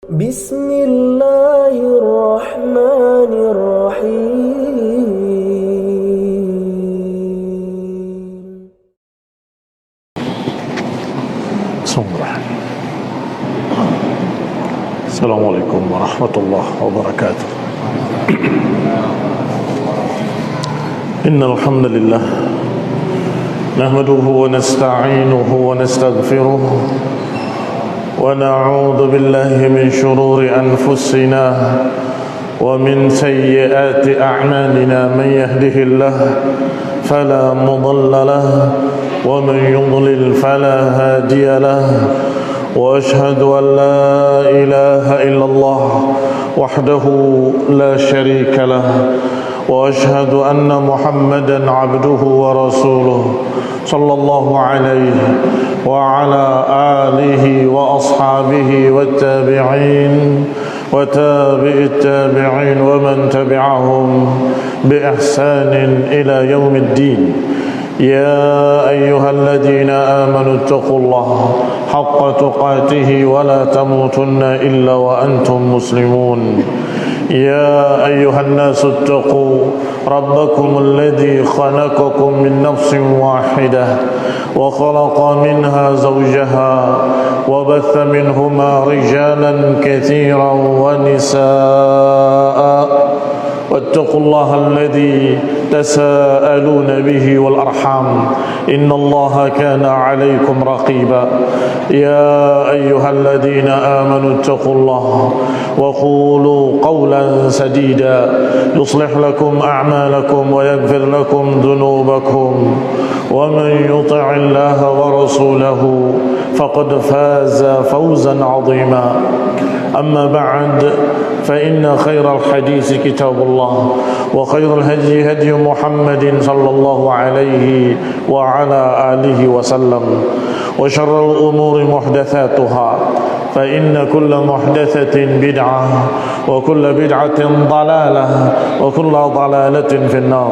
Bismillahirrahmanirrahim. Assalamualaikum warahmatullahi wabarakatuh. Innal hamdalillah nahmaduhu wa nasta'inuhu wa nastaghfiruh wa na'udzu billahi min shururi anfusina wa min sayyiati a'malina. Man yahdihillahu fala mudilla lahu wa man yudlil fala hadiya lahu. وأشهد أن لا إله إلا الله وحده لا شريك له وأشهد أن محمدا عبده ورسوله صلى الله عليه وعلى آله وأصحابه والتابعين وتابع التابعين ومن تبعهم بإحسان إلى يوم الدين. يا أيها الذين آمنوا اتقوا الله حق تقاته ولا تموتن إلا وأنتم مسلمون. يا أيها الناس اتقوا ربكم الذي خلقكم من نفس واحدة وخلق منها زوجها وبث منهما رجالا كثيرا ونساء واتقوا الله الذي تساءلون به والأرحام إن الله كان عليكم رقيبا. يا أيها الذين آمنوا اتقوا الله وقولوا قولا سديدا يصلح لكم أعمالكم ويغفر لكم ذنوبكم ومن يطع الله ورسوله فقد فاز فوزا عظيما. أما بعد فإن خير الحديث كتاب الله وخير الهدي هدي محمد صلى الله عليه وعلى آله وسلم وشر الأمور محدثاتها فإن كل محدثة بدعة وكل بدعة ضلالة وكل ضلالة في النار.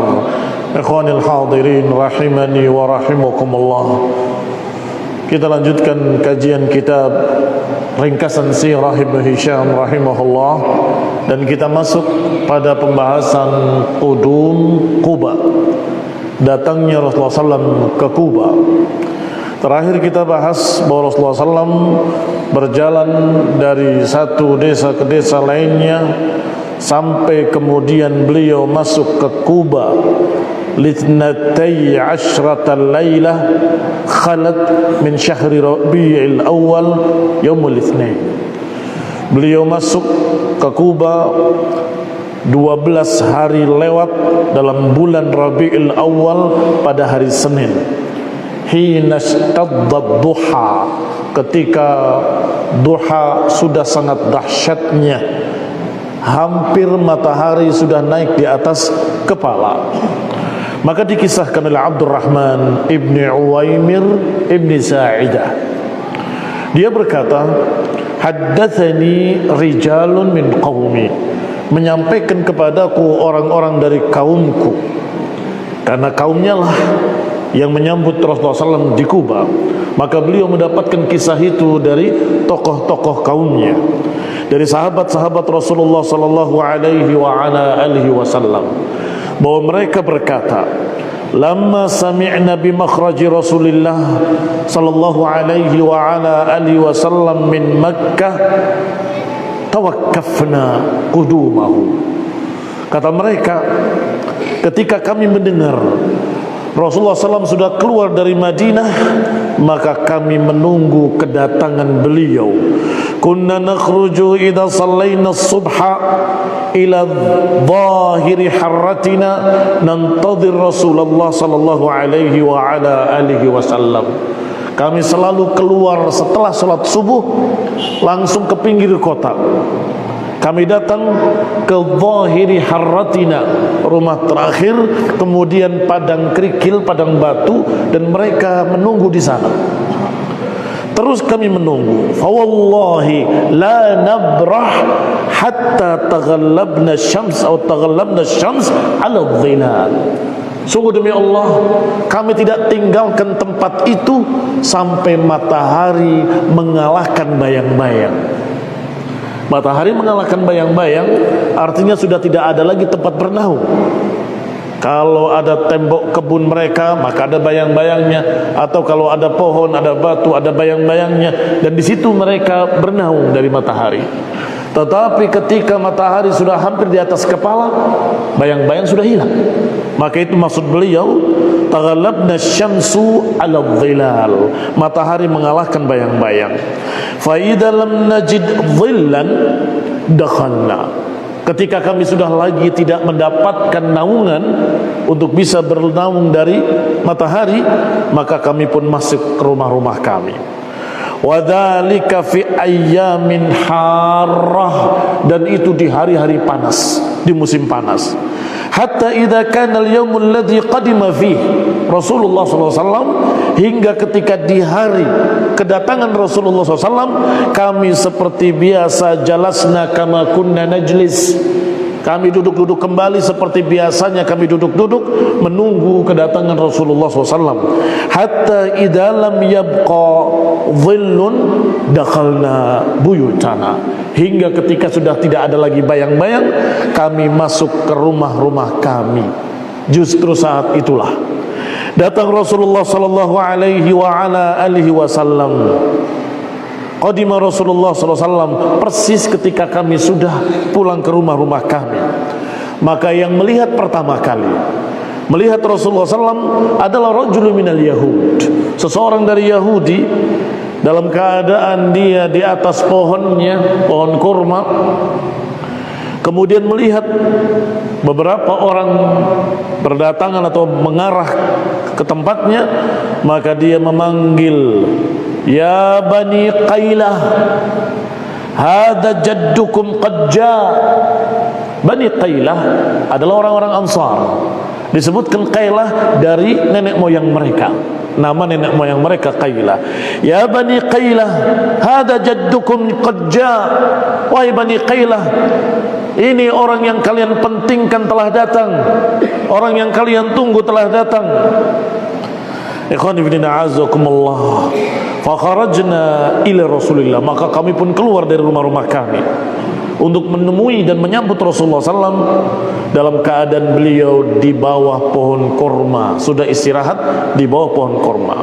إخواني الحاضرين rahimani wa rahimakumullah. Kita lanjutkan kajian kitab ringkasan sirah Ibnu Hisham rahimahullah, dan kita masuk pada pembahasan qudum Quba, datangnya Rasulullah SAW ke Quba. Terakhir kita bahas bahwa Rasulullah SAW berjalan dari satu desa ke desa lainnya sampai kemudian beliau masuk ke Quba. Litnatai ashratan laylah khalat min syahri Rabi'il Awal yaumul Itsnain. Beliau masuk ke Quba 12 hari lewat dalam bulan Rabi'il Awal pada hari Senin. Hina ishtadda duha, ketika duha sudah sangat dahsyatnya, hampir matahari sudah naik di atas kepala. Maka dikisahkan oleh Abdurrahman ibni Uwaimir ibni Sa'idah, dia berkata, haddatsani rijalun min qaumi, menyampaikan kepadaku orang-orang dari kaumku, karena kaumnya lah yang menyambut Rasulullah SAW di Quba. Maka beliau mendapatkan kisah itu dari tokoh-tokoh kaumnya, dari sahabat-sahabat Rasulullah sallallahu alaihi wa ala alihi wasallam, bahwa mereka berkata, lamma sami'na bi makhraji Rasulillah sallallahu alaihi wa ala alihi wasallam min Makkah tawakkafna qudumahu. Kata mereka, ketika kami mendengar Rasulullah SAW sudah keluar dari Madinah, maka kami menunggu kedatangan beliau. Kunna nakhruju idza sallaina as-subha ila dhahiri harratina nantadhir Rasulullah sallallahu alaihi wa ala alihi wasallam. Kami selalu keluar setelah salat subuh langsung ke pinggir kota. Kami datang ke dhahiri harratina, rumah terakhir, kemudian padang kerikil, padang batu, dan mereka menunggu di sana. Terus kami menunggu. Fa wallahi la nabrah hatta taghallabna syams atau taghallabna syams ala dhilal. Sungguh demi Allah, kami tidak tinggalkan tempat itu sampai matahari mengalahkan bayang-bayang. Matahari mengalahkan bayang-bayang, artinya sudah tidak ada lagi tempat bernaung. Kalau ada tembok kebun mereka, maka ada bayang-bayangnya. Atau kalau ada pohon, ada batu, ada bayang-bayangnya. Dan di situ mereka bernaung dari matahari. Tetapi ketika matahari sudah hampir di atas kepala, bayang-bayang sudah hilang. Maka itu maksud beliau, taghalabna syamsu ala dhilal. Matahari mengalahkan bayang-bayang. Fa idza lam najid dhillan dakhalna. Ketika kami sudah lagi tidak mendapatkan naungan untuk bisa bernaung dari matahari, maka kami pun masuk ke rumah-rumah kami. Wadzalika fi ayyamin harrah, dan itu di hari-hari panas, di musim panas. Hatta idza kana al-yawmul ladzi qadima fihi Rasulullah SAW, hingga ketika di hari kedatangan Rasulullah SAW, kami seperti biasa jalasna kama kunna najlis. Kami duduk-duduk kembali seperti biasanya kami duduk-duduk menunggu kedatangan Rasulullah SAW. Hatta idza lam yabqa dhillun dakhalna buyutana. Hingga ketika sudah tidak ada lagi bayang-bayang, kami masuk ke rumah-rumah kami. Justru saat itulah datang Rasulullah sallallahu alaihi wa ala alihi wasallam. Qadima Rasulullah sallallahu alaihi wasallam persis ketika kami sudah pulang ke rumah-rumah kami. Maka yang melihat pertama kali melihat Rasulullah SAW adalah rajulun minal Yahud, seseorang dari Yahudi, dalam keadaan dia di atas pohonnya, pohon kurma. Kemudian melihat beberapa orang berdatangan atau mengarah ke tempatnya, maka dia memanggil, "Ya Bani Qailah, hadza jaddukum qad jaa." Bani Qailah adalah orang-orang Ansar. Disebutkan Qailah dari nenek moyang mereka. Nama nenek moyang mereka Qailah. Ya Bani Qailah, hadza jaddukum qad jaa. Wahai Bani Qailah, ini orang yang kalian pentingkan telah datang, orang yang kalian tunggu telah datang. Ikhwan fillah a'azzakumullah. Fa kharajna ila Rasulillah, maka kami pun keluar dari rumah-rumah kami untuk menemui dan menyambut Rasulullah SAW dalam keadaan beliau di bawah pohon kurma, sudah istirahat di bawah pohon kurma.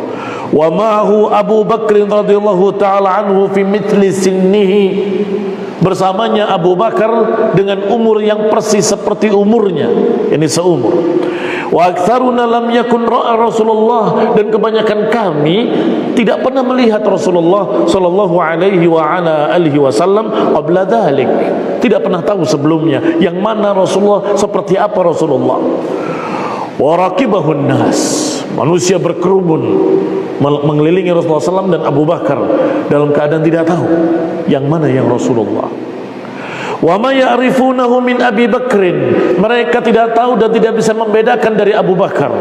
Wa ma'ahu Abu Bakr radhiyallahu taala anhu fi mithli sinnihi. Bersamanya Abu Bakar dengan umur yang persis seperti umurnya, ini seumur. Wa aktsaruna lam yakun ra'a Rasulullah, dan kebanyakan kami tidak pernah melihat Rasulullah sallallahu alaihi wa ala alihi wasallam qabla dzalik. Tidak pernah tahu sebelumnya yang mana Rasulullah, seperti apa Rasulullah. Wa raqibahun nas, manusia berkerumun mengelilingi Rasulullah SAW dan Abu Bakar dalam keadaan tidak tahu yang mana yang Rasulullah. Wa ma ya'rifunahu min Abi Bakrin, mereka tidak tahu dan tidak bisa membedakan dari Abu Bakar,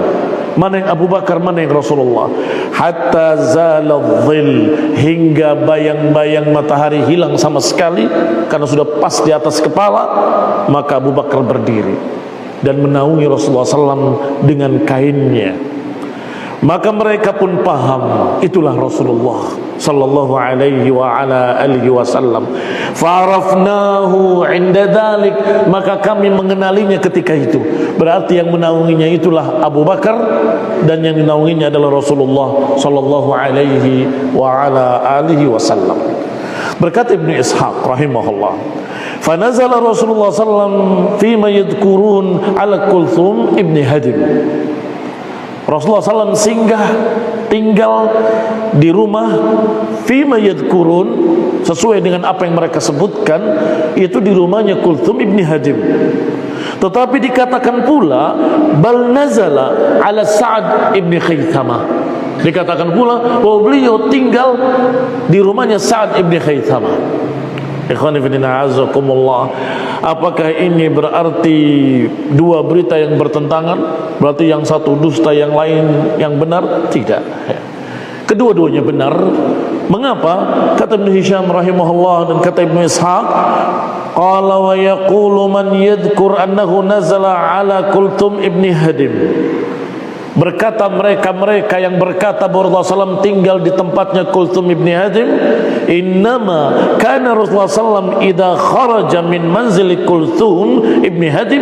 mana yang Abu Bakar, mana yang Rasulullah. Hatta zaladh-dhil, hingga bayang-bayang matahari hilang sama sekali karena sudah pas di atas kepala. Maka Abu Bakar berdiri dan menaungi Rasulullah SAW dengan kainnya. Maka mereka pun paham itulah Rasulullah sallallahu alaihi wa ala alihi wasallam. Fa'arafnahu 'inda dzalik, maka kami mengenalinya ketika itu. Berarti yang menaunginya itulah Abu Bakar, dan yang menaunginya adalah Rasulullah sallallahu alaihi wa ala alihi wasallam. Berkata Ibnu Ishaq rahimahullah, fa nazala Rasulullah sallallahu fima yadhkurun ala Kulthum ibni Hadim. Rasulullah SAW singgah tinggal di rumah fima yadhkurun, sesuai dengan apa yang mereka sebutkan, itu di rumahnya Kulthum ibni Hadim. Tetapi dikatakan pula bal nazala ala Sa'ad ibni Khaythamah. Dikatakan pula bahwa beliau tinggal di rumahnya Sa'ad ibni Khaythamah. Ikhwan fillah a'azzakumullah. Apakah ini berarti dua berita yang bertentangan? Berarti yang satu dusta, yang lain yang benar? Tidak. Kedua-duanya benar. Mengapa? Kata Ibnu Hisham rahimahullah dan kata Ibnu Ishaq, qala wa yaqulu man yadhkur annahu nazala ala Kulthum ibni Hadim. Berkata mereka yang berkata bahwa Rasulullah SAW tinggal di tempatnya Kulthum ibni Hadim, innama kana Rasulullah SAW idha kharaja min manzili Kulthum ibni Hadim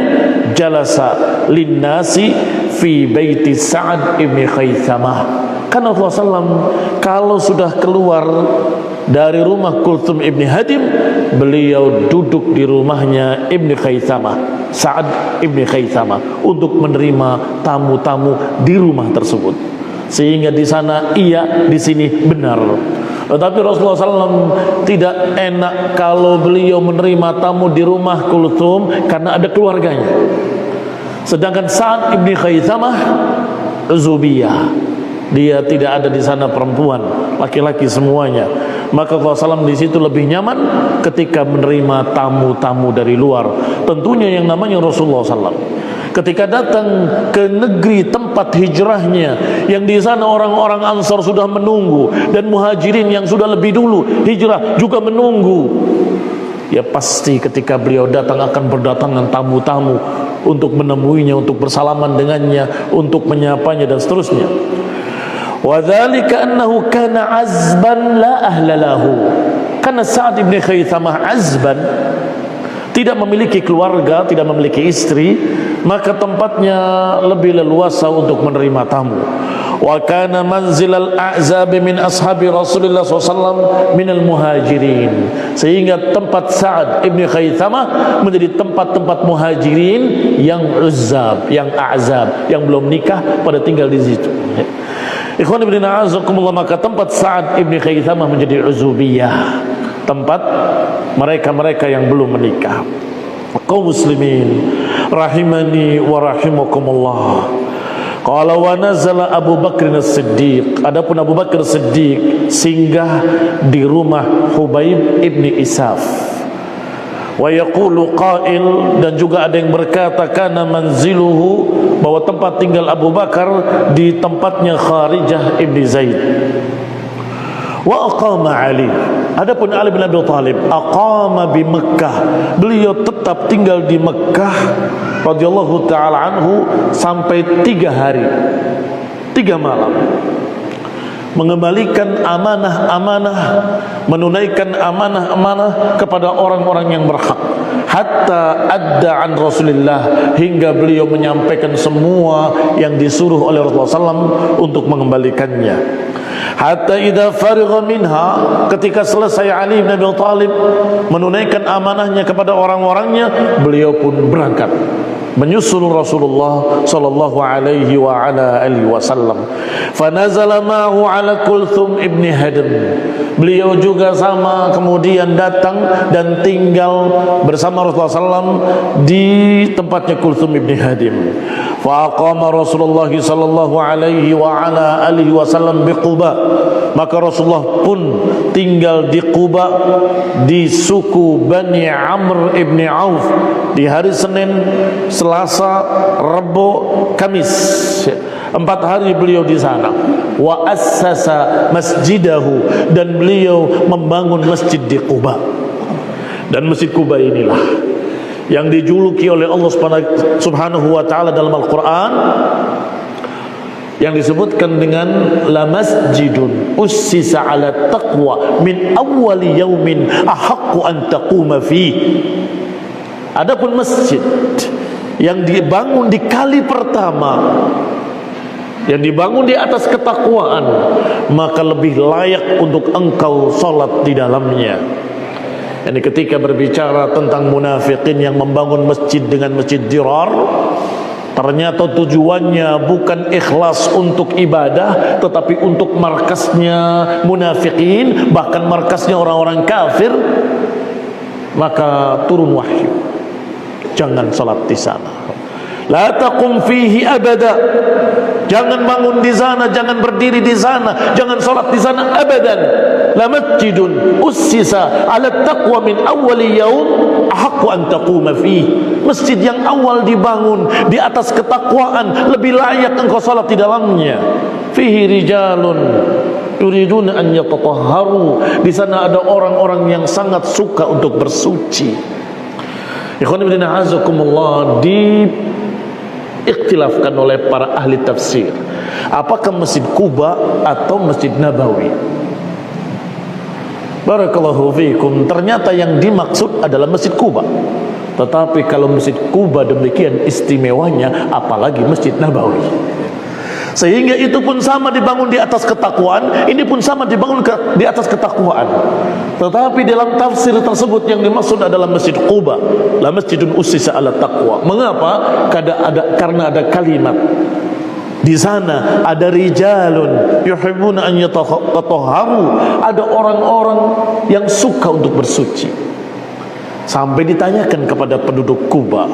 jalasa linnasi fi baiti Sa'ad ibni Khaythamah. Karena Rasulullah SAW kalau sudah keluar dari rumah Kulthum ibni Hadim, beliau duduk di rumahnya Ibni Khaythamah, Sa'ad ibni Khaythamah, untuk menerima tamu-tamu di rumah tersebut. Sehingga di sana iya, di sini benar. Tetapi Rasulullah SAW tidak enak kalau beliau menerima tamu di rumah Kulthum karena ada keluarganya. Sedangkan Sa'ad ibni Khaythamah Zubiyah, dia tidak ada di sana perempuan, laki-laki semuanya. Maka Rasulullah SAW di situ lebih nyaman ketika menerima tamu-tamu dari luar. Tentunya yang namanya Rasulullah SAW ketika datang ke negeri tempat hijrahnya, yang di sana orang-orang Ansar sudah menunggu dan Muhajirin yang sudah lebih dulu hijrah juga menunggu. Ya pasti ketika beliau datang akan berdatangan tamu-tamu untuk menemuinya, untuk bersalaman dengannya, untuk menyapanya dan seterusnya. Wadzalika annahu kana azban la ahla lahu. Karena Sa'ad ibn Khaythamah azban, tidak memiliki keluarga, tidak memiliki istri, maka tempatnya lebih leluasa untuk menerima tamu. Wa kana manzilal a'zab min ashabi Rasulullah SAW minal muhajirin. Sehingga tempat Sa'ad ibn Khaythamah menjadi tempat-tempat muhajirin yang uzzab, yang a'zab, yang belum nikah pada tinggal di situ. Ikhwan ibn a'azakumullah, maka tempat Sa'ad ibn Khaythamah menjadi uzubiyah, tempat mereka-mereka yang belum menikah. Kaum muslimin rahimani wa rahimakumullah. Qala wa nazala Abu Bakr as-Siddiq. Adapun Abu Bakar Siddiq singgah di rumah Hubayb ibn Isaf. Wa yaqulu qail, dan juga ada yang berkata kana manziluhu, bahwa tempat tinggal Abu Bakar di tempatnya Kharijah ibn Zaid. Wa aqama Ali. Adapun Ali bin Abi Thalib aqama bi Mekkah, beliau tetap tinggal di Mekkah radhiyallahu taala anhu sampai 3 hari 3 malam, mengembalikan amanah-amanah, menunaikan amanah-amanah kepada orang-orang yang berhak, hatta adda an Rasulillah, hingga beliau menyampaikan semua yang disuruh oleh Rasulullah SAW untuk mengembalikannya. Hatta idza farigha minha, ketika selesai Ali bin Abi Thalib menunaikan amanahnya kepada orang-orangnya, beliau pun berangkat menyusul Rasulullah sallallahu alaihi wa ala alihi wasallam. Fanazala ma'hu ala Kulthum ibn Hadim, beliau juga sama kemudian datang dan tinggal bersama Rasulullah SAW di tempatnya Kulthum ibn Hadim. Faqama Rasulullah sallallahu alaihi wa ala alihi wasallam bi Quba, maka Rasulullah pun tinggal di Quba, di suku Bani Amr ibn Auf, di hari Senin, Selasa, Rabu, Kamis. 4 hari beliau di sana. Wa assasa masjidahu, dan beliau membangun masjid di Quba. Dan masjid Quba inilah yang dijuluki oleh Allah Subhanahu wa taala dalam Al-Qur'an, yang disebutkan dengan la masjidun ussisa ala taqwa min awwali yaumin ahaqqu an taquma fi. Adapun masjid yang dibangun di kali pertama, yang dibangun di atas ketakwaan, maka lebih layak untuk engkau salat di dalamnya. Ini ketika berbicara tentang munafikin yang membangun masjid dengan masjid dirar, ternyata tujuannya bukan ikhlas untuk ibadah, tetapi untuk markasnya munafikin, bahkan markasnya orang-orang kafir. Maka turun wahyu, jangan salat di sana. La taqum fihi abada, jangan bangun di sana, jangan berdiri di sana, jangan salat di sana abadan. La masjidun ussisa ala taqwa min awwali yaum ahaqqu an taquma fihi. Masjid yang awal dibangun di atas ketakwaan, lebih layak engkau salat di dalamnya. Fihi rijalun yuridun an yatatahharu, di sana ada orang-orang yang sangat suka untuk bersuci. Ikhwan fillah azakumullah, di Ikhtilafkan oleh para ahli tafsir, apakah Masjid Quba atau Masjid Nabawi. Barakallahu fiikum. Ternyata yang dimaksud adalah Masjid Quba. Tetapi kalau Masjid Quba demikian istimewanya, apalagi Masjid Nabawi. Sehingga itu pun sama dibangun di atas ketakwaan, ini pun sama dibangun di atas ketakwaan. Tetapi dalam tafsir tersebut yang dimaksud adalah Masjid Quba, la masjidun ussisa ala taqwa. Mengapa? Karena ada kalimat di sana, ada rijalun yuhibbuna an yatatahharu, ada orang-orang yang suka untuk bersuci. Sampai ditanyakan kepada penduduk Quba,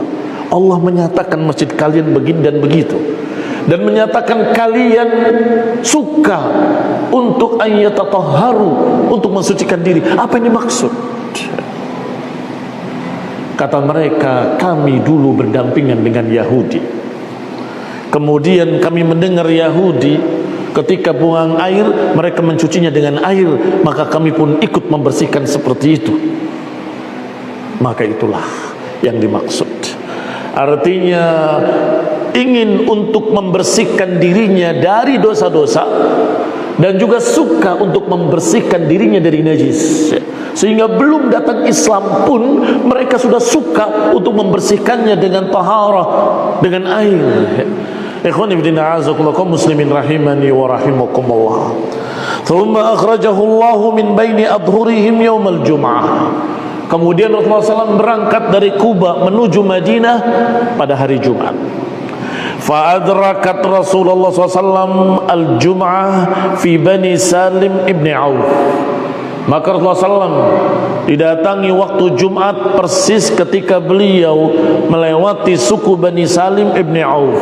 Allah menyatakan masjid kalian begini dan begitu, dan menyatakan kalian suka untuk an yatatahharu, untuk mensucikan diri. Apa yang dimaksud? Kata mereka, kami dulu berdampingan dengan Yahudi. Kemudian kami mendengar Yahudi ketika buang air, mereka mencucinya dengan air, maka kami pun ikut membersihkan seperti itu. Maka itulah yang dimaksud. Artinya ingin untuk membersihkan dirinya dari dosa-dosa, dan juga suka untuk membersihkan dirinya dari najis. Sehingga belum datang Islam pun mereka sudah suka untuk membersihkannya dengan taharah, dengan air. Ikhwani fi din, a'azakumullah, kaum muslimin rahimani wa rahimakumullah. Thumma akhrajahu Allah min baini adhurihim yaumal jum'ah. Kemudian Rasulullah SAW berangkat dari Kuba menuju Madinah pada hari Jumat. Fa'adrakat Rasulullah SAW al-Jum'ah fi Bani Salim ibn Auf. Maka Rasulullah SAW didatangi waktu Jumat persis ketika beliau melewati suku Bani Salim ibn Auf.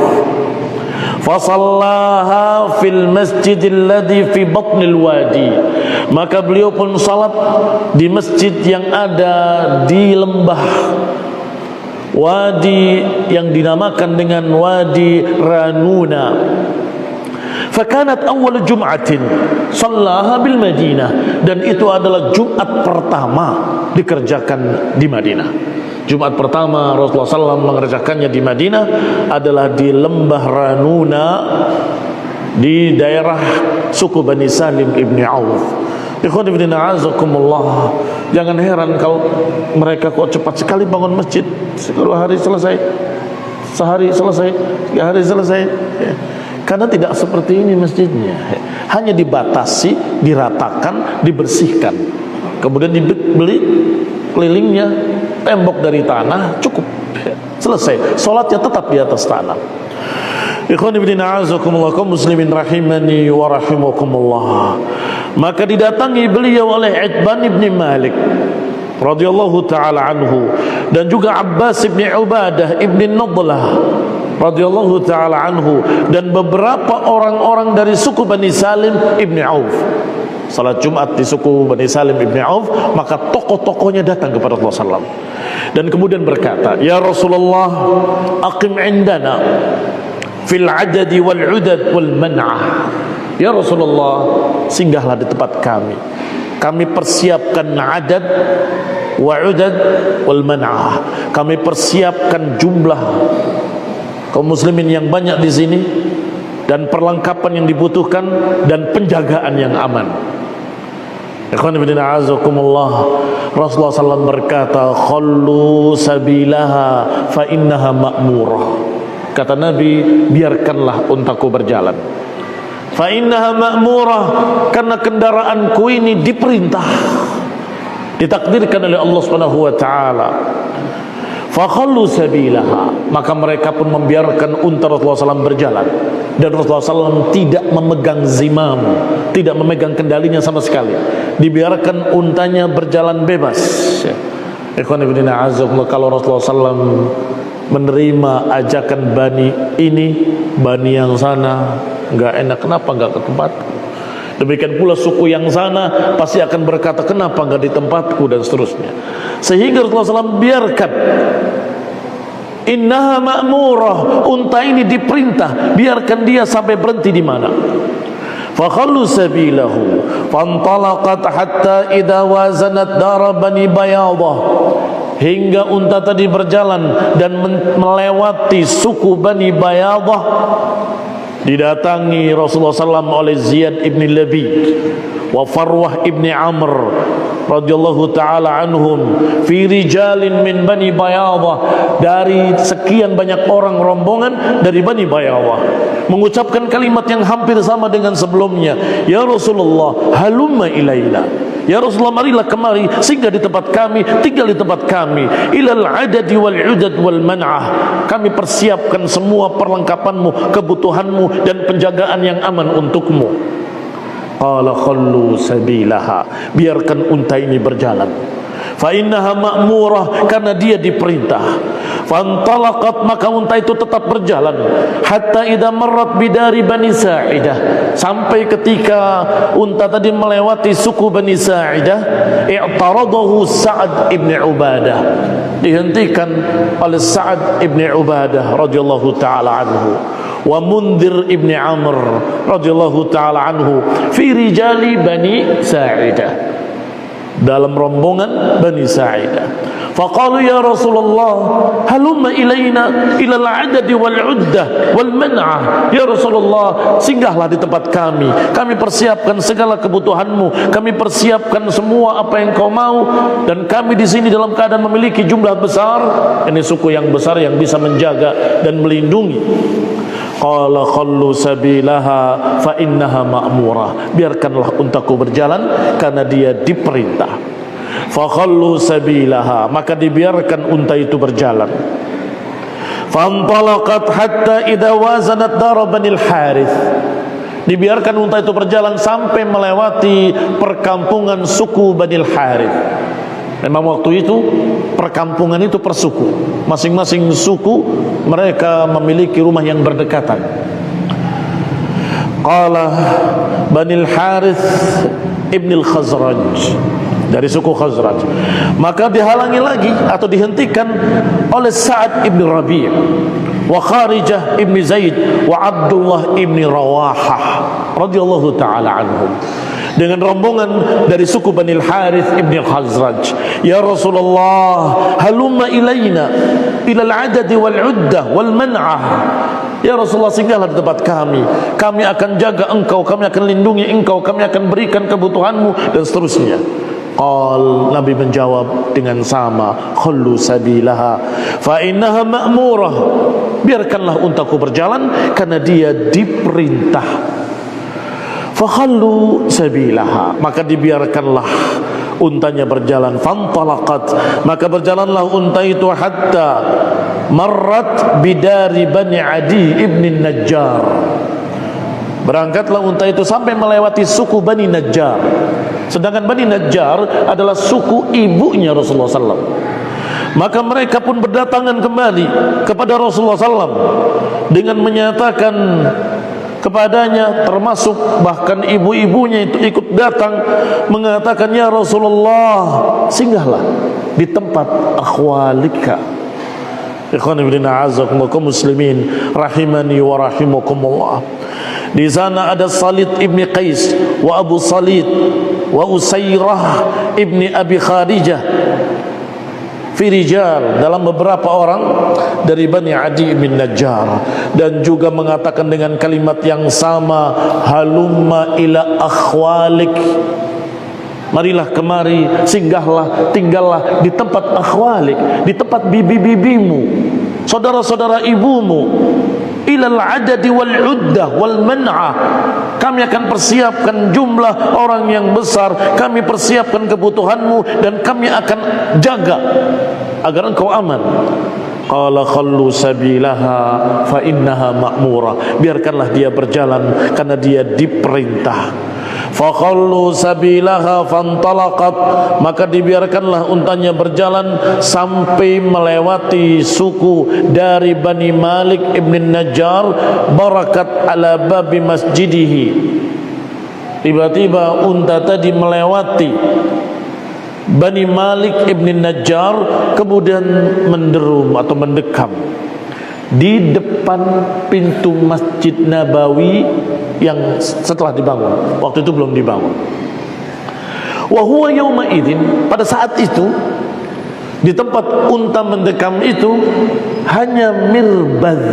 Fasallaha fil masjidil ladzi fi batnil wadi. Maka beliau pun salat di masjid yang ada di lembah wadi yang dinamakan dengan Wadi Ranuna. Fakanat awal Jum'atin sallaha bil Madinah, dan itu adalah Jumat pertama dikerjakan di Madinah. Jumat pertama Rasulullah SAW mengerjakannya di Madinah adalah di lembah Ranuna, di daerah suku Bani Salim ibn Auf. Ikhwan ibn a'azakumullah, jangan heran kalau mereka kok cepat sekali bangun masjid. Kalau hari selesai, sehari selesai, 3 hari selesai. Karena tidak seperti ini masjidnya. Hanya dibatasi, diratakan, dibersihkan, kemudian dibeli kelilingnya tembok dari tanah, cukup, selesai. Salatnya tetap di atas tanah. Ikhwan ibn a'azakumullah, kaum muslimin rahimani wa rahimakumullah. Maka didatangi beliau oleh Itban ibn Malik radhiyallahu ta'ala anhu, dan juga Abbas ibn Ubadah ibn Nadlah radhiyallahu ta'ala anhu, dan beberapa orang-orang dari suku Bani Salim ibn Auf. Salat Jumat di suku Bani Salim ibn Auf, maka tokoh-tokohnya datang kepada Rasulullah SAW dan kemudian berkata, ya Rasulullah, aqim indana fil adadi wal udad wal man'ah. Ya Rasulullah, singgahlah di tempat kami. Kami persiapkan adad wa udad wal man'ah. Kami persiapkan jumlah kaum muslimin yang banyak di sini, dan perlengkapan yang dibutuhkan, dan penjagaan yang aman. Ikhwan fillah a'azakumullah, Rasulullah SAW berkata, khallu sabilaha fa innaha ma'murah. Kata Nabi, biarkanlah untaku berjalan. Fa innaha ma'murah, karena kendaraanku ini diperintah, ditakdirkan oleh Allah Subhanahu wa taala. Fa khallu sabilaha, maka mereka pun membiarkan unta Rasulullah SAW berjalan, dan Rasulullah SAW tidak memegang zimam, tidak memegang kendalinya sama sekali. Dibiarkan untanya berjalan bebas. Ikhwan fillah a'azakumullah, kalau Rasulullah SAW menerima ajakan bani ini, bani yang sana enggak enak, kenapa enggak ke tempatku? Demikian pula suku yang sana pasti akan berkata, kenapa enggak di tempatku, dan seterusnya. Sehingga Rasulullah SAW biarkan, innaha ma'murah, unta ini diperintah, biarkan dia sampai berhenti di mana. Fakhallu sabilahu fantalaqat hatta idza wazanat dara bani bayadah. hingga unta tadi berjalan dan melewati suku Bani Bayadah. Didatangi Rasulullah SAW oleh Ziyad ibn Labid wa Farwah ibn Amr radhiyallahu ta'ala anhum fi rijalin min Bani Bayadah, dari sekian banyak orang rombongan dari Bani Bayadah, mengucapkan kalimat yang hampir sama dengan sebelumnya. Ya Rasulullah, halumma ilaina, ya Rasulullah, marilah kemari, singgah di tempat kami, tinggal di tempat kami. Ilal adadi wal udad wal man'ah, kami persiapkan semua perlengkapanmu, kebutuhanmu dan penjagaan yang aman untukmu. Qala khallu sabilaha, biarkan unta ini berjalan. Fa innaha ma'murah, karena dia diperintah. Fantalaqat, maka unta itu tetap berjalan. Hatta idza marrat bidari Bani Sa'idah, sampai ketika unta tadi melewati suku Bani Sa'idah, i'taradahu Sa'ad ibn Ubadah, dihentikan oleh Sa'ad ibn Ubadah radhiyallahu ta'ala anhu, wa Mundhir ibn Amr radhiyallahu ta'ala anhu fi rijali Bani Sa'idah, dalam rombongan Bani Sa'idah. Faqalu ya Rasulullah, halumma ilaina ilal adadi wal uddah wal man'ah. Ya Rasulullah, singgahlah di tempat kami, kami persiapkan segala kebutuhanmu, kami persiapkan semua apa yang kau mau, dan kami di sini dalam keadaan memiliki jumlah besar. Ini suku yang besar yang bisa menjaga dan melindungi. Qala khallu sabilaha fa innaha ma'murah, biarkanlah untaku berjalan karena dia diperintah. Fa khallu sabilaha, maka dibiarkan unta itu berjalan. Fantalaqat hatta idza wazanat dar Bani al-Harith, dibiarkan unta itu berjalan sampai melewati perkampungan suku Bani al-Harith. Memang waktu itu perkampungan itu per suku, masing-masing suku mereka memiliki rumah yang berdekatan. Qala Bani al-Harith ibn al-Khazraj, dari suku Khazraj, maka dihalangi lagi atau dihentikan oleh Sa'ad ibn Rabi' wa Kharijah ibn Zaid wa Abdullah ibn Rawahah radhiyallahu ta'ala anhum, dengan rombongan dari suku Bani al-Harith ibn al-Khazraj. Ya Rasulullah, halumma ilaina ilal adadi wal uddah wal man'ah. Ya Rasulullah, singgahlah di tempat kami, kami akan jaga engkau, kami akan lindungi engkau, kami akan berikan kebutuhanmu, dan seterusnya. Qal, Nabi menjawab dengan sama, khallu sabilaha fa innaha ma'murah, biarkanlah untaku berjalan karena dia diperintah. Fa khallu sabilaha, maka dibiarkanlah untanya berjalan. Fantalaqat, maka berjalanlah unta itu hatta marrat bidari Bani Adi ibn Najjar, berangkatlah unta itu sampai melewati suku Bani Najjar. Sedangkan Bani Najjar adalah suku ibunya Rasulullah SAW. Maka mereka pun berdatangan kembali kepada Rasulullah SAW dengan menyatakan kepadanya, termasuk bahkan ibu-ibunya itu ikut datang mengatakan, ya Rasulullah, singgahlah di tempat akhwalika. Ikhwan ibn a'azakumullah, kaum muslimin rahimani wa rahimakumullah. Di sana ada Salid ibni Qais wa Abu Salid wa Usairah ibni Abi Kharijah fi rijal, dalam beberapa orang dari Bani Adi bin Najjar, dan juga mengatakan dengan kalimat yang sama, halumma ila akhwalik, marilah kemari, singgahlah, tinggallah di tempat akhwalik, di tempat bibi-bibimu, saudara-saudara ibumu. Ilal adadi wal uddah wal man'ah, kami akan persiapkan jumlah orang yang besar, kami persiapkan kebutuhanmu, dan kami akan jaga agar engkau aman. Qala khallu sabilaha fa innaha ma'murah, biarkanlah dia berjalan karena dia diperintah. Fa khallu sabilaha fantalaqat, maka dibiarkanlah untanya berjalan sampai melewati suku dari Bani Malik ibn Najjar. Barakat ala babi masjidihi, tiba-tiba unta tadi melewati Bani Malik ibn Najjar, kemudian menderum atau mendekam di depan pintu Masjid Nabawi yang setelah dibangun. Waktu itu belum dibangun. Wa huwa yawma idzin, pada saat itu Di tempat unta mendekam itu hanya mirbad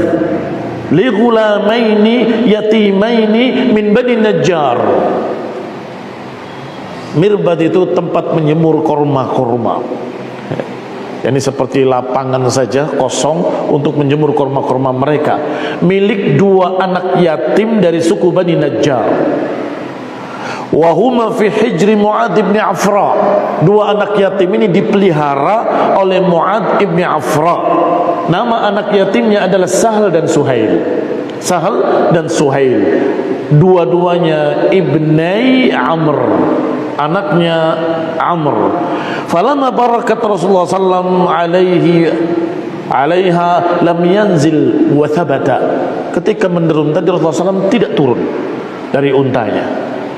li ghulamaini yatimaini min Bani Najjar. Mirbad itu tempat menyemur korma-korma. Ini seperti lapangan saja kosong untuk menjemur korma-korma mereka, milik dua anak yatim dari suku Bani Najjar. Wahuma fi hijri Mu'ad ibn Afra. Dua anak yatim ini dipelihara oleh Mu'ad ibn Afra. Nama anak yatimnya adalah Sahal dan Suhail. Sahal dan Suhail, dua-duanya ibnai Amr, anaknya Amr. Falamma barakat Rasulullah sallallahu alaiha lam yanzil wa thabata. Ketika menderum tadi Rasulullah SAW tidak turun dari untanya,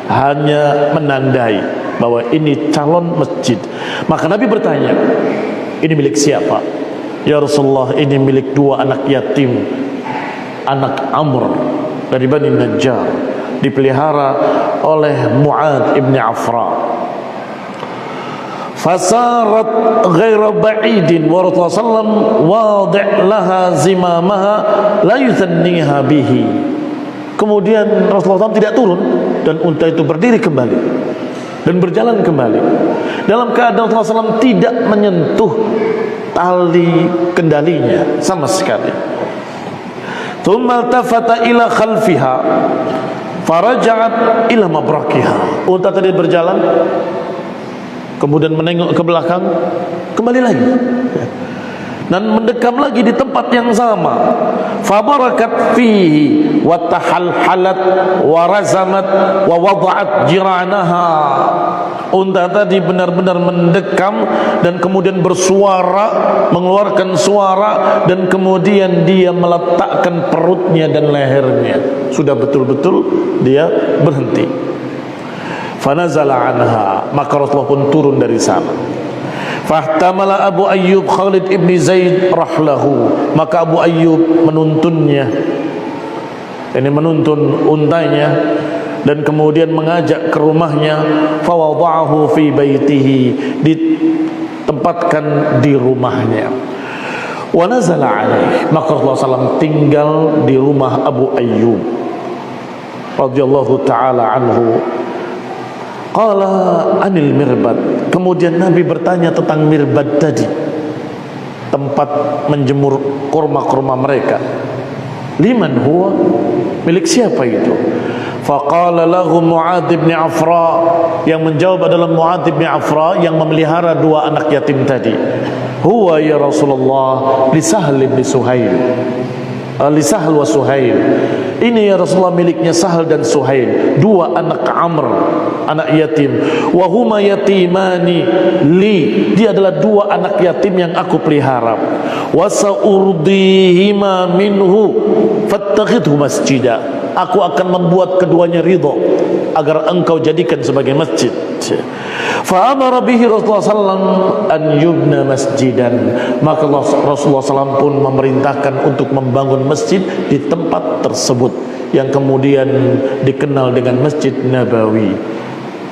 hanya menandai bahwa ini calon masjid. Maka Nabi bertanya, ini milik siapa? Ya Rasulullah, ini milik dua anak yatim, anak Amr dari Bani Najjar, dipelihara oleh Mu'ad ibn Afra. Fasarat ghaira ba'idin wa Rasulullah sallam wadi' laha zimamaha la yuthanniha bihi. Kemudian Rasulullah SAW tidak turun dan unta itu berdiri kembali dan berjalan kembali dalam keadaan Rasulullah SAW tidak menyentuh tali kendalinya sama sekali. Thumma tafata ila khalfiha faraja'at ila mabrakiha. Unta tadi berjalan, kemudian menengok ke belakang, kembali lagi dan mendekam lagi di tempat yang sama. Fabarakat fihi wa tahalhalat wa razamat wa wada'at jiranaha. Unta tadi benar-benar mendekam dan kemudian bersuara, mengeluarkan suara, dan kemudian dia meletakkan perutnya dan lehernya. Sudah betul-betul dia berhenti. Fanazala anha, maka Rasulullah pun turun dari sana. Fahtamala Abu Ayyub Khalid ibn Zaid rahlahu, maka Abu Ayyub menuntunnya, ini menuntun untanya, dan kemudian mengajak ke rumahnya. Fawada'ahu fi baitihi, ditempatkan di rumahnya. Wa nazala alaih, maka Rasulullah SAW tinggal di rumah Abu Ayyub radhiyallahu ta'ala anhu. Qala anil mirbad, kemudian Nabi bertanya tentang mirbad tadi, tempat menjemur kurma-kurma mereka. Liman huwa, milik siapa itu? Faqala lahu Mu'ad ibn Afra, yang menjawab adalah Mu'ad ibn Afra yang memelihara dua anak yatim tadi. Huwa ya Rasulullah li Sahl ibn Suhail, li Sahl wa Suhail. Ini ya Rasulullah miliknya Sahal dan Suhail, dua anak Amr, anak yatim. Wahuma yatimani li, dia adalah dua anak yatim yang aku pelihara. Wasaurdihima minhu fattakhidhu masjidah, aku akan membuat keduanya ridho agar engkau jadikan sebagai masjid. Fa'amara bihi Rasulullah SAW an yubna masjidan, maka Rasulullah SAW pun memerintahkan untuk membangun masjid di tempat tersebut, yang kemudian dikenal dengan Masjid Nabawi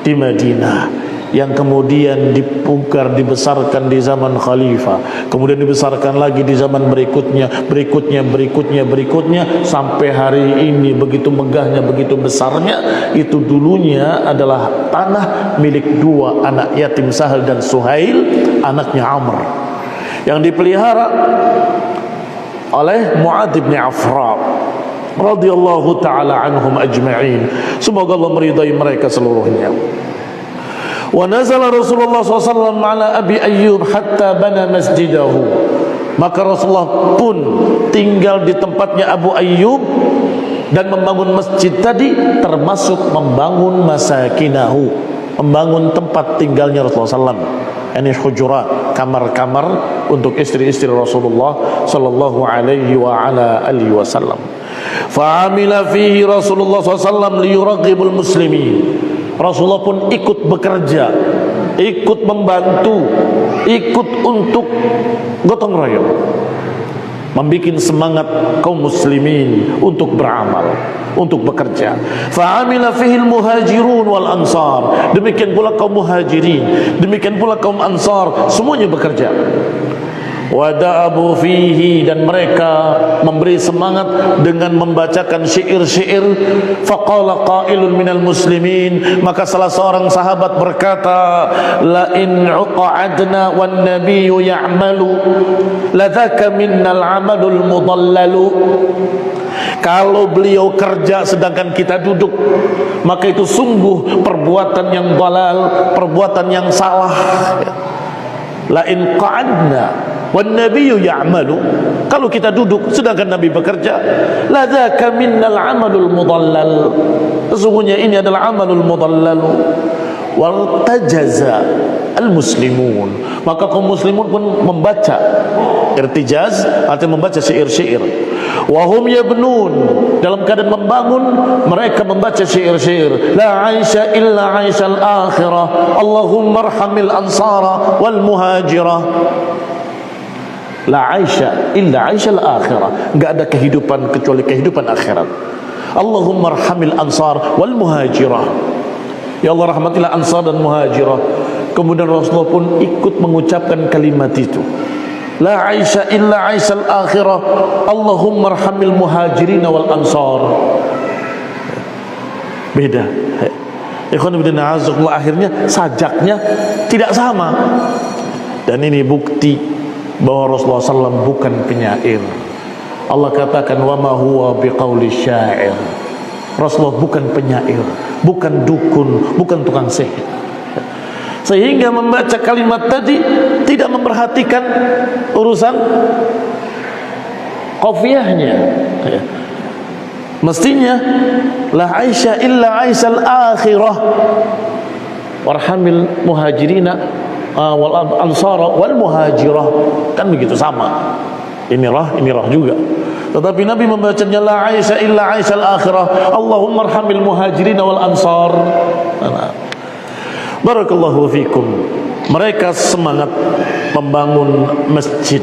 di Madinah, yang kemudian dibongkar, dibesarkan di zaman khalifah, kemudian dibesarkan lagi di zaman berikutnya, sampai hari ini. Begitu megahnya, begitu besarnya. Itu dulunya adalah tanah milik dua anak yatim, Sahal dan Suhail, anaknya Amr, yang dipelihara oleh Mu'ad bin Afra radhiyallahu ta'ala anhum ajma'in. Semoga Allah meridai mereka seluruhnya. Wa nazala Rasulullah SAW ala Abi Ayyub hatta bana masjidahu, maka Rasulullah pun tinggal di tempatnya Abu Ayyub dan membangun masjid tadi, termasuk membangun masakinahu, membangun tempat tinggalnya Rasulullah SAW. Ini hujurat, kamar-kamar untuk istri-istri Rasulullah sallallahu alaihi wa ala alihi wasallam. Fa'amila fihi Rasulullah SAW liyuraghibul muslimin. Rasulullah pun ikut bekerja, ikut membantu, ikut untuk gotong royong, membikin semangat kaum muslimin untuk beramal, untuk bekerja. Fa'amila fihil muhajirun wal ansar, demikian pula kaum muhajirin, demikian pula kaum ansar, semuanya bekerja. Wada'abu fihi, dan mereka memberi semangat dengan membacakan syair-syair. Faqala qailun minal muslimin, maka salah seorang sahabat berkata, la in uqa'adna wan nabiyyu ya'malu ladzaka minnal amalul mudallalu. Kalau beliau kerja sedangkan kita duduk, maka itu sungguh perbuatan yang dalal, perbuatan yang salah. La in qa'adna wan nabiyyu ya'malu, kalau kita duduk sedangkan Nabi bekerja, la dzaka minnal amalul mudallal, sesungguhnya ini adalah amalul mudallal. Wal tajaza al muslimun, maka kaum muslimun pun membaca. Irtijaz artinya membaca syair-syair. Wa hum yabnun, dalam keadaan membangun mereka membaca syair-syair. La aisha illa aishal akhirah, Allahumma arhamil ansara wal muhajirah. La aisha illa aishal akhirah, enggak ada kehidupan kecuali kehidupan akhirat. Allahumma arhamil ansar wal muhajirah, ya Allah rahmatilah ansar dan muhajirah. Kemudian Rasulullah pun ikut mengucapkan kalimat itu. La aisha illa aishal akhirah, Allahumma arhamil muhajirin wal ansar. Beda. Ikhwan fillah azakumullah, akhirnya sajaknya tidak sama. Dan ini bukti bahwa Rasulullah SAW bukan penyair. Allah katakan wa ma huwa biqauli syair. Rasulullah bukan penyair, bukan dukun, bukan tukang sihir. Sehingga membaca kalimat tadi tidak memperhatikan urusan qafiyahnya. Mestinya la aisha illa aishal akhirah warhamil muhajirina wal ansara wal muhajirah, kan begitu sama. Ini rah juga. Tetapi Nabi membacanya la aisha illa aishal akhirah, Allahumma arhamil muhajirin wal ansar. Barakallahu fikum. Mereka semangat membangun masjid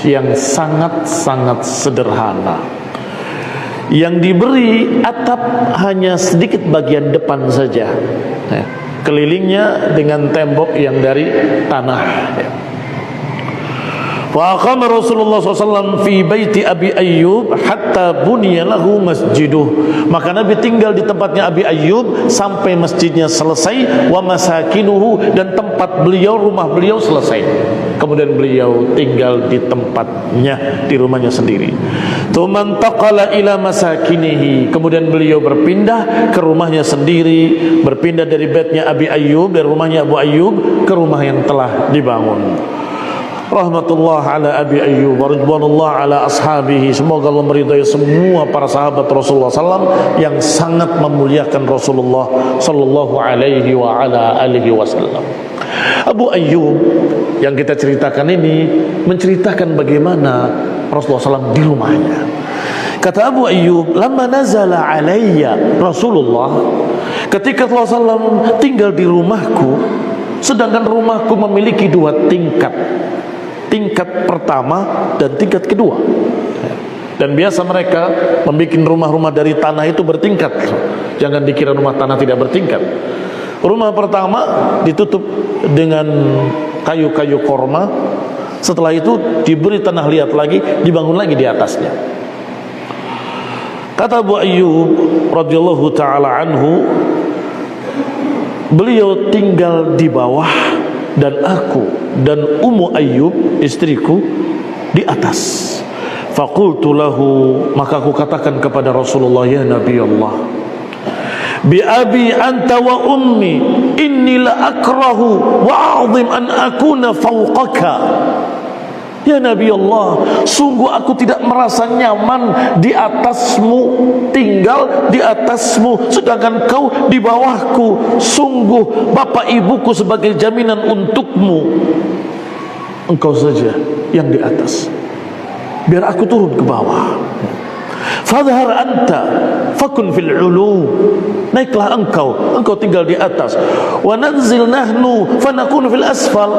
yang sangat-sangat sederhana, yang diberi atap hanya sedikit bagian depan saja, kelilingnya dengan tembok yang dari tanah. Wa aqama Rasulullah SAW fi baiti Abi Ayyub hatta buniya lahu masjiduh, maka Nabi tinggal di tempatnya Abi Ayyub sampai masjidnya selesai. Wa masakinuhu, dan tempat beliau, rumah beliau selesai. Kemudian beliau tinggal di tempatnya, di rumahnya sendiri. Tuman taqala ila masakinihi, kemudian beliau berpindah ke rumahnya sendiri, berpindah dari baitnya Abi Ayyub, dari rumahnya Abu Ayyub ke rumah yang telah dibangun. Rahmatullah ala Abi Ayyub wa ridwanullah ala ashabihi. Semoga Allah meridai semua para sahabat Rasulullah SAW yang sangat memuliakan Rasulullah sallallahu alaihi wa ala alihi wasallam. Abu Ayyub yang kita ceritakan ini menceritakan bagaimana Rasulullah SAW di rumahnya. Kata Abu Ayyub, lama nazala alayya Rasulullah, ketika Rasulullah SAW tinggal di rumahku, sedangkan rumahku memiliki dua tingkat, tingkat pertama dan tingkat kedua. Dan biasa mereka membuat rumah-rumah dari tanah itu bertingkat. Jangan dikira rumah tanah tidak bertingkat. Rumah pertama ditutup dengan kayu-kayu korma. Setelah itu diberi tanah liat lagi, dibangun lagi di atasnya. Kata Abu Ayyub radhiyallahu ta'ala anhu, beliau tinggal di bawah dan aku dan Ummu Ayyub istriku di atas. Faqultu lahu, maka aku katakan kepada Rasulullah, ya Nabi Allah, bi abi anta wa ummi inni la akrahu wa a'zim an akuna fawqaka. Ya Nabi Allah, sungguh aku tidak merasa nyaman di atasmu, tinggal di atasmu, sedangkan kau di bawahku. Sungguh bapak ibuku sebagai jaminan untukmu, engkau saja yang di atas, biar aku turun ke bawah. Fadhhar anta fakun fil ulu, naiklah engkau tinggal di atas. Wa nanzil nahnu fanakun fil asfal,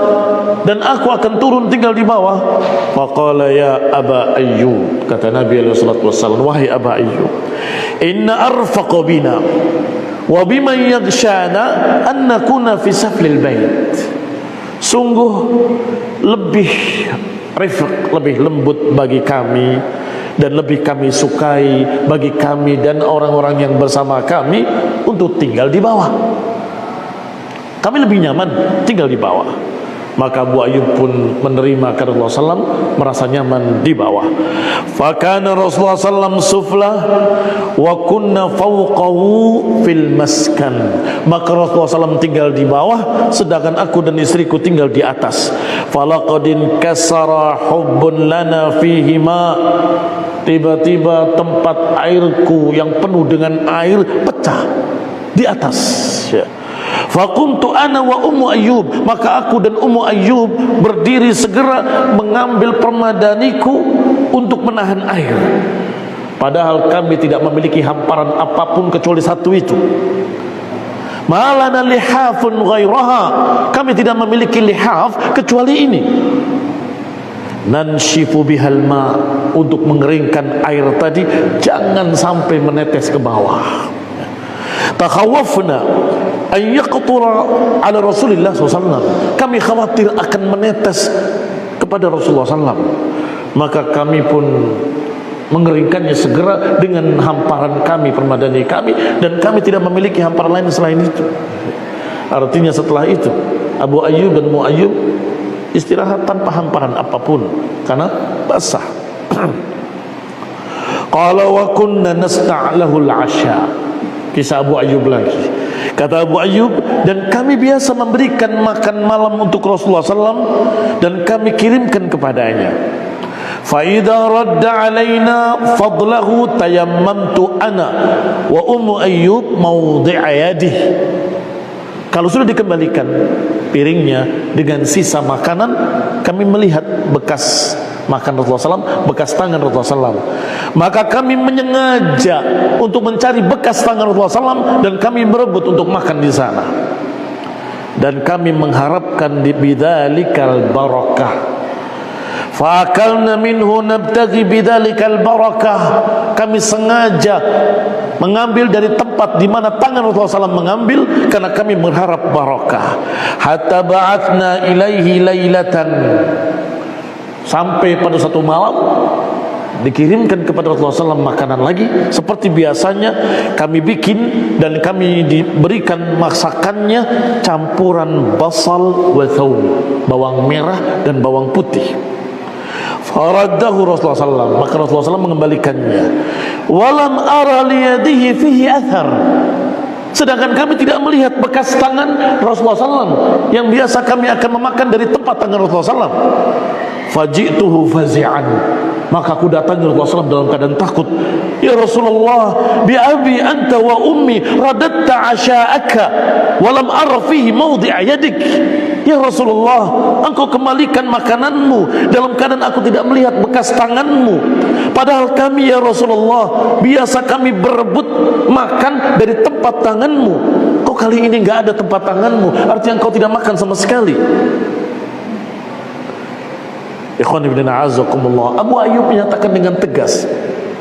dan aku akan turun tinggal di bawah. Faqala ya Aba Ayyub, kata Nabi alaihi salatu wassalam, wahai Aba Ayyub, inna arfaqa bina wa biman yaghshana an nakuna fi saflil bait. Sungguh lebih rifq, lebih lembut bagi kami, dan lebih kami sukai bagi kami dan orang-orang yang bersama kami untuk tinggal di bawah. Kami lebih nyaman tinggal di bawah. Maka Abu Ayyub pun menerima karena Rasulullah SAW merasa nyaman di bawah. Fakana Rasulullah SAW sufla wa kunna fawqahu fil maskan. Maka Rasulullah SAW tinggal di bawah, sedangkan aku dan istriku tinggal di atas. Falaqadin kasara hubbun lana fihi ma. Tiba-tiba tempat airku yang penuh dengan air pecah di atas. Fakuntu ana wa Ummu Ayyub, maka aku dan Ummu Ayyub berdiri segera mengambil permadaniku untuk menahan air. Padahal kami tidak memiliki hamparan apapun kecuali satu itu. Malana lihafun ghairaha, kami tidak memiliki lihaf kecuali ini. Nanshifu bihal ma, untuk mengeringkan air tadi jangan sampai menetes ke bawah. Takhawafna an yaqtura ala Rasulillah SAW, kami khawatir akan menetes kepada Rasulullah SAW. Maka kami pun mengeringkannya segera dengan hamparan kami, permadani kami, dan kami tidak memiliki hamparan lain selain itu. Artinya setelah itu Abu Ayyub dan Ummu Ayyub istirahat tanpa hamparan apapun karena basah. Qala wa kunna nasta'lahu al-'asha. Kisah Abu Ayyub lagi. Kata Abu Ayyub, dan kami biasa memberikan makan malam untuk Rasulullah SAW dan kami kirimkan kepadanya. Fa idza radda alaina fadlahu tayammamtu ana wa Ummu Ayyub mawdi'a yadihi. Kalau sudah dikembalikan piringnya dengan sisa makanan, kami melihat bekas makan Rasulullah SAW, bekas tangan Rasulullah SAW. Maka kami menyengaja untuk mencari bekas tangan Rasulullah SAW dan kami berebut untuk makan di sana. Dan kami mengharapkan di bidzalikal barakah. Fa'akalna minhu nabtaghi bidzalikal barakah. Kami sengaja mengambil dari tempat di mana tangan Rasulullah SAW mengambil karena kami mengharap barakah. Hatta ba'athna ilaihi lailatan, sampai pada satu malam dikirimkan kepada Rasulullah SAW makanan lagi seperti biasanya kami bikin, dan kami diberikan masakannya campuran basal wa thawm, bawang merah dan bawang putih. Faraddahu Rasulullah SAW, maka Rasulullah SAW mengembalikannya. Walam ara liyadihi fihi athar, sedangkan kami tidak melihat bekas tangan Rasulullah SAW yang biasa kami akan memakan dari tempat tangan Rasulullah SAW. Faji'tuhu fazi'an, maka aku datangi Rasulullah SAW dalam keadaan takut. Ya Rasulullah, bi abi anta wa ummi radatta asha'aka walam ara fihi mawdi'a yadik. Ya Rasulullah, engkau kembalikan makananmu dalam keadaan aku tidak melihat bekas tanganmu. Padahal kami ya Rasulullah biasa kami berebut makan dari tempat tanganmu. Kok kali ini enggak ada tempat tanganmu? Artinya engkau tidak makan sama sekali. Ikhwan ibn a'azakumullah, Abu Ayyub menyatakan dengan tegas,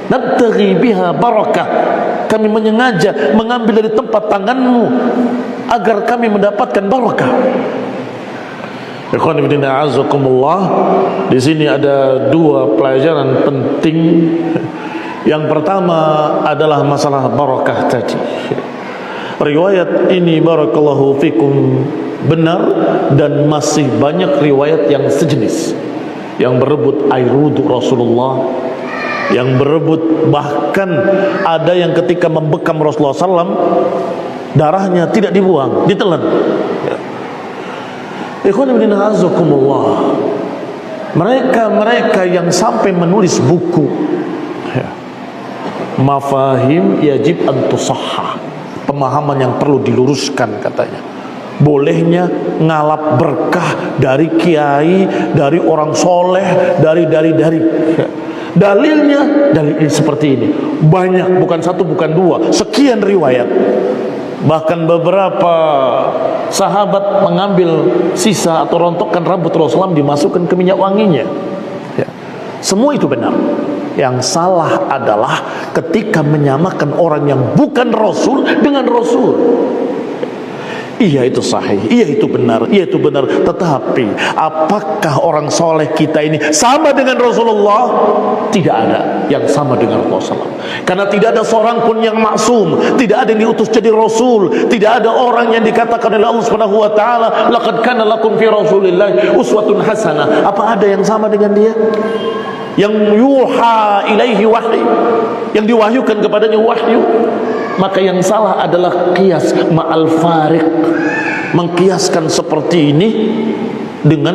nabtaghi biha barakah, kami menyengaja mengambil dari tempat tanganmu agar kami mendapatkan barakah. Ikhwan ibn a'azakumullah, di sini ada dua pelajaran penting. Yang pertama adalah masalah barakah tadi. Riwayat ini barakallahu fikum benar, dan masih banyak riwayat yang sejenis yang berebut air wudhu Rasulullah, yang berebut, bahkan ada yang ketika membekam Rasulullah SAW darahnya tidak dibuang, ditelan. Ikhwan ibn a'azakumullah, mereka yang sampai menulis buku mafahim yajib an tusahhah, pemahaman yang perlu diluruskan katanya. Bolehnya ngalap berkah dari kiai, dari orang soleh, dari Dalilnya dalil ini seperti ini. Banyak, bukan satu, bukan dua, sekian riwayat. Bahkan beberapa sahabat mengambil sisa atau rontokan rambut Rasulullah dimasukkan ke minyak wanginya. Ya. Semua itu benar. Yang salah adalah ketika menyamakan orang yang bukan Rasul dengan Rasul. Iya itu sahih, iya itu benar, iya itu benar. Tetapi apakah orang soleh kita ini sama dengan Rasulullah? Tidak ada yang sama dengan Rasulullah. Karena tidak ada seorang pun yang maksum, tidak ada yang diutus jadi Rasul, tidak ada orang yang dikatakan oleh Allah Subhanahu Wa Taala, laqad kana lakum fi Rasulillah uswatun hasanah. Apa ada yang sama dengan dia? Yang yuha ilaihi wahyi, yang diwahyukan kepadanya wahyu. Maka yang salah adalah qiyas ma'al fariq, mengkiaskan seperti ini dengan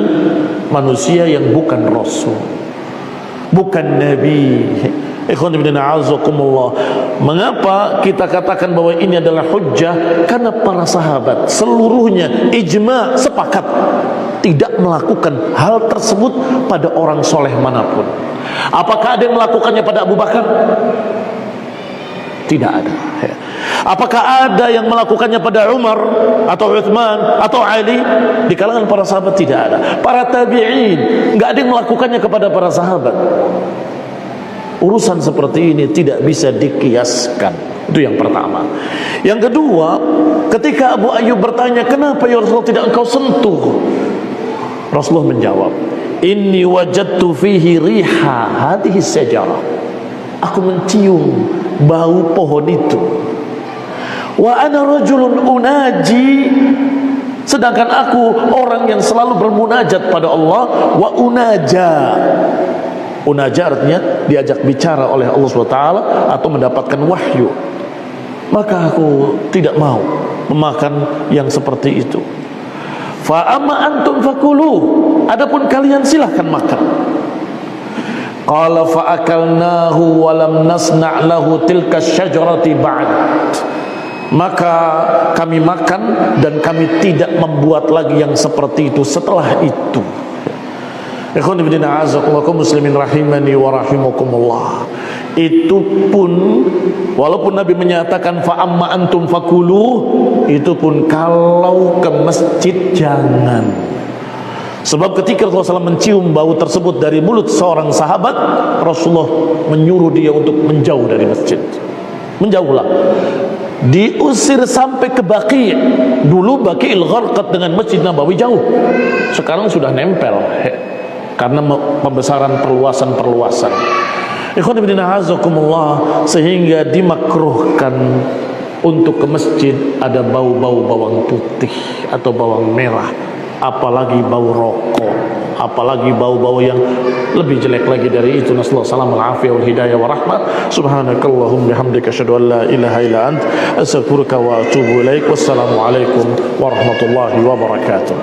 manusia yang bukan Rasul, bukan Nabi. Ikhwan fillah a'azakumullah. Mengapa kita katakan bahwa ini adalah hujjah? Karena para sahabat seluruhnya ijma, sepakat tidak melakukan hal tersebut pada orang soleh manapun. Apakah ada yang melakukannya pada Abu Bakar? Tidak ada. Apakah ada yang melakukannya pada Umar atau Uthman atau Ali? Di kalangan para sahabat tidak ada. Para tabi'in, nggak ada yang melakukannya kepada para sahabat. Urusan seperti ini tidak bisa dikiaskan. Itu yang pertama. Yang kedua, ketika Abu Ayyub bertanya, kenapa ya Rasulullah tidak engkau sentuh? Rasulullah menjawab, inni wajadtu fihi riha hadhihi sajarah. Aku mencium bau pohon itu. Wa ana rajulun unaji, sedangkan aku orang yang selalu bermunajat pada Allah. Wa unaja, unaja artinya diajak bicara oleh Allah SWT atau mendapatkan wahyu. Maka aku tidak mau memakan yang seperti itu. Fa amma antum fakulu, adapun kalian silahkan makan. Qala fa akalnahu wa lam nasna' lahu tilka syajarati ba'd. Maka kami makan dan kami tidak membuat lagi yang seperti itu setelah itu. Ikhwan fillah a'azakumullah muslimin rahimani wa rahimakumullah. Itu pun walaupun Nabi menyatakan fa amma antum fakulu, itu pun kalau ke masjid jangan. Sebab ketika Rasulullah SAW mencium bau tersebut dari mulut seorang sahabat, Rasulullah menyuruh dia untuk menjauh dari masjid. Menjauhlah. Diusir sampai ke Baqi'. Dulu Baqi'il Gharqad dengan Masjid Nabawi jauh. Sekarang sudah nempel karena pembesaran perluasan-perluasan. Ikhwan fillah a'azakumullah, sehingga dimakruhkan untuk ke masjid ada bau-bau bawang putih atau bawang merah, apalagi bau rokok, apalagi bau-bau yang lebih jelek lagi dari itu. Nasallahu salam al-afiyah wal hidayah wa rahmah. Subhanakallahumma bihamdika asyhadu an la ilaha illa ant astaghfiruka wa atubu ilaik. Wassalamu alaikum warahmatullahi wabarakatuh.